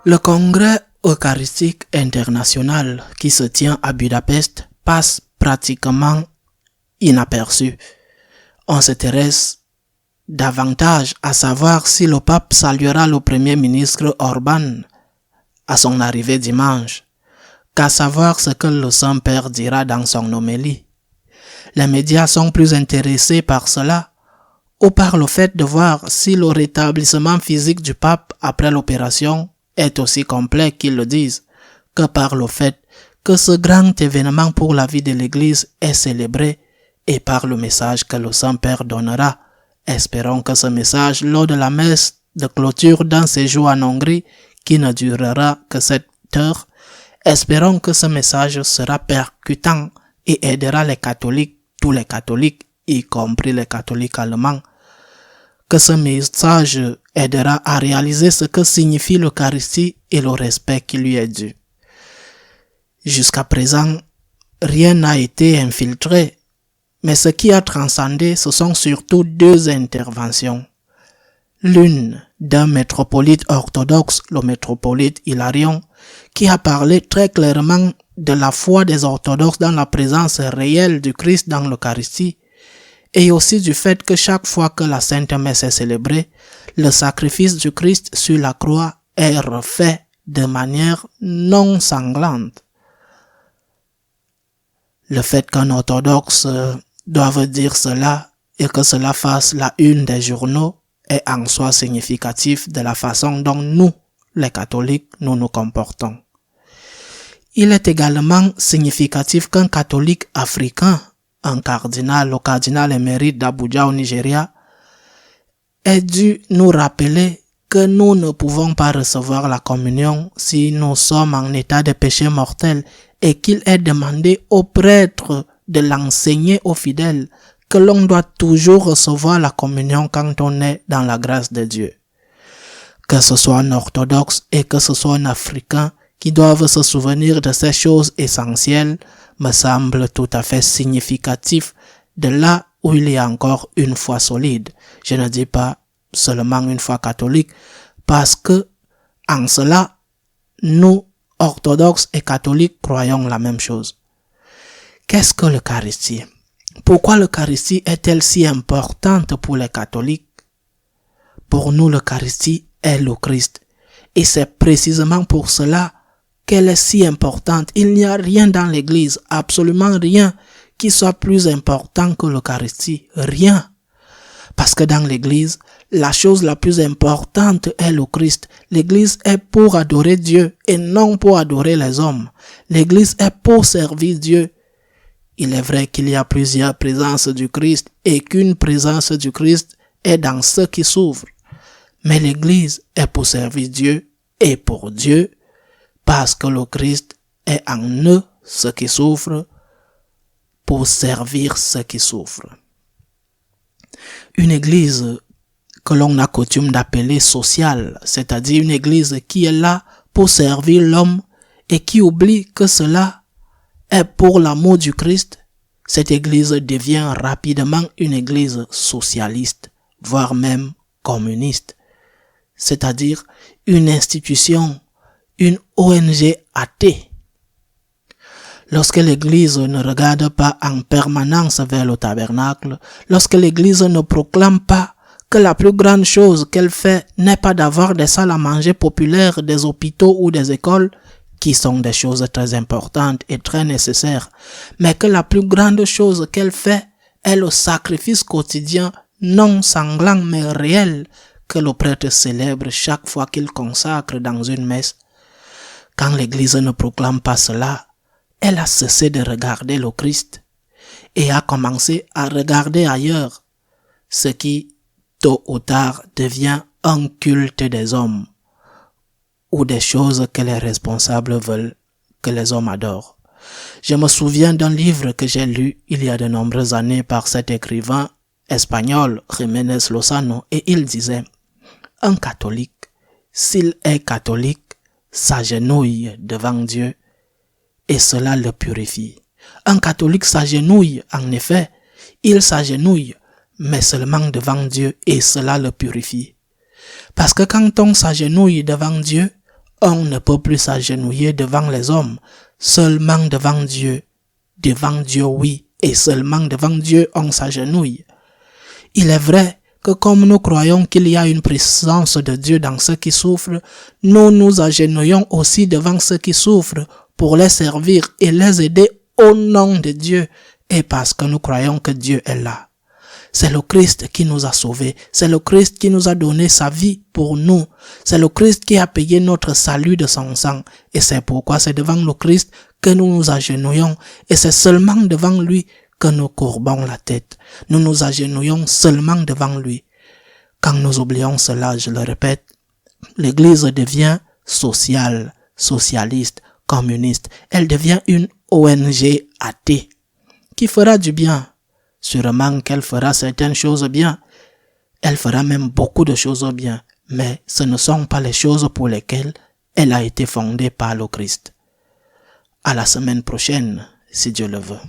Le congrès eucharistique international qui se tient à Budapest passe pratiquement inaperçu. On s'intéresse davantage à savoir si le pape saluera le premier ministre Orban à son arrivée dimanche qu'à savoir ce que le Saint-Père dira dans son homélie. Les médias sont plus intéressés par cela ou par le fait de voir si le rétablissement physique du pape après l'opération est aussi complet qu'ils le disent, que par le fait que ce grand événement pour la vie de l'Église est célébré et par le message que le Saint-Père donnera. Espérons que ce message, lors de la messe de clôture dans ses jours en Hongrie, qui ne durera que 7 heures, espérons que ce message sera percutant et aidera les catholiques, tous les catholiques, y compris les catholiques allemands, que ce message aidera à réaliser ce que signifie l'Eucharistie et le respect qui lui est dû. Jusqu'à présent, rien n'a été infiltré, mais ce qui a transcendé, ce sont surtout 2 interventions. L'une d'un métropolite orthodoxe, le métropolite Hilarion, qui a parlé très clairement de la foi des orthodoxes dans la présence réelle du Christ dans l'Eucharistie, et aussi du fait que chaque fois que la Sainte Messe est célébrée, le sacrifice du Christ sur la croix est refait de manière non sanglante. Le fait qu'un orthodoxe doive dire cela et que cela fasse la une des journaux est en soi significatif de la façon dont nous, les catholiques, nous nous comportons. Il est également significatif qu'un catholique africain, un cardinal, le cardinal émérite d'Abuja au Nigeria, ait dû nous rappeler que nous ne pouvons pas recevoir la communion si nous sommes en état de péché mortel et qu'il est demandé aux prêtres de l'enseigner aux fidèles que l'on doit toujours recevoir la communion quand on est dans la grâce de Dieu. Que ce soit un orthodoxe et que ce soit un africain qui doivent se souvenir de ces choses essentielles me semble tout à fait significatif de là où il y a encore une foi solide. Je ne dis pas seulement une foi catholique, parce que en cela, nous, orthodoxes et catholiques, croyons la même chose. Qu'est-ce que l'Eucharistie? Pourquoi l'Eucharistie est-elle si importante pour les catholiques? Pour nous, l'Eucharistie est le Christ. Et c'est précisément pour cela qu'elle est si importante. Il n'y a rien dans l'Église, absolument rien, qui soit plus important que l'Eucharistie. Rien. Parce que dans l'Église, la chose la plus importante est le Christ. L'Église est pour adorer Dieu et non pour adorer les hommes. L'Église est pour servir Dieu. Il est vrai qu'il y a plusieurs présences du Christ et qu'une présence du Christ est dans ceux qui souffrent. Mais l'Église est pour servir Dieu et pour Dieu, parce que le Christ est en eux, ceux qui souffrent, pour servir ceux qui souffrent. Une Église que l'on a coutume d'appeler sociale, c'est-à-dire une Église qui est là pour servir l'homme et qui oublie que cela est pour l'amour du Christ, cette Église devient rapidement une Église socialiste, voire même communiste, c'est-à-dire une institution, une ONG athée. Lorsque l'Église ne regarde pas en permanence vers le tabernacle, lorsque l'Église ne proclame pas que la plus grande chose qu'elle fait n'est pas d'avoir des salles à manger populaires, des hôpitaux ou des écoles, qui sont des choses très importantes et très nécessaires, mais que la plus grande chose qu'elle fait est le sacrifice quotidien, non sanglant mais réel, que le prêtre célèbre chaque fois qu'il consacre dans une messe. Quand l'Église ne proclame pas cela, elle a cessé de regarder le Christ et a commencé à regarder ailleurs, ce qui, tôt ou tard, devient un culte des hommes ou des choses que les responsables veulent que les hommes adorent. Je me souviens d'un livre que j'ai lu il y a de nombreuses années par cet écrivain espagnol, Jiménez Lozano, et il disait « Un catholique, s'il est catholique, s'agenouille devant Dieu et cela le purifie. Un catholique s'agenouille, en effet, il s'agenouille, mais seulement devant Dieu et cela le purifie. Parce que quand on s'agenouille devant Dieu, on ne peut plus s'agenouiller devant les hommes, seulement devant Dieu. Devant Dieu, oui, et seulement devant Dieu, on s'agenouille. Il est vrai que comme nous croyons qu'il y a une présence de Dieu dans ceux qui souffrent, nous nous agenouillons aussi devant ceux qui souffrent pour les servir et les aider au nom de Dieu et parce que nous croyons que Dieu est là. C'est le Christ qui nous a sauvés. C'est le Christ qui nous a donné sa vie pour nous. C'est le Christ qui a payé notre salut de son sang. Et c'est pourquoi c'est devant le Christ que nous nous agenouillons. Et c'est seulement devant lui que nous courbons la tête. Nous nous agenouillons seulement devant lui. Quand nous oublions cela, je le répète, l'Église devient sociale, socialiste, communiste. Elle devient une ONG athée qui fera du bien. Sûrement qu'elle fera certaines choses bien. Elle fera même beaucoup de choses bien. Mais ce ne sont pas les choses pour lesquelles elle a été fondée par le Christ. À la semaine prochaine, si Dieu le veut.